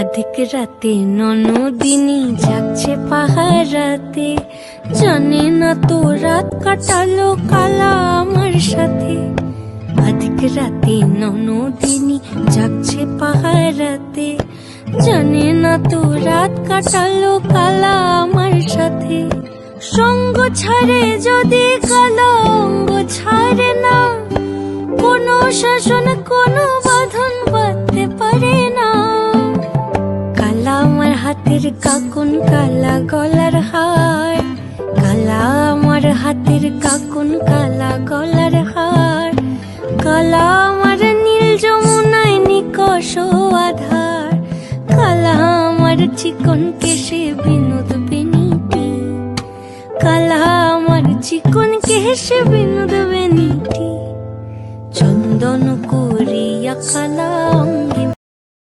অধিক রাতে ননদিনী যাচ্ছে পাহারাতে, জানে না তো রাত কাটালো কালা আমার সাথে। অধিক রাতে ননদিনী যাচ্ছে পাহারাতে, জানে না তো রাত কাটালো কালা আমার সাথে। সঙ্গ ছাড়ে যদি কালো অঙ্গ ছাড়ে না, কোনো শাসন কোনো বাঁধন বাঁধতে পারে না। কালা আমার হাতের কাকুন কালা গলার হার, কালা আমার হাতের কাকুন কালা গলার হার। কালা আমার নীল যমুনায় নিকষ আধার, কালা আমার চিকন কেশে বিনোদ বেনিটি, কালা আমার চিকন কেশে বিনোদ বেনিটি। চন্দন করিয়া কালা অঙ্গে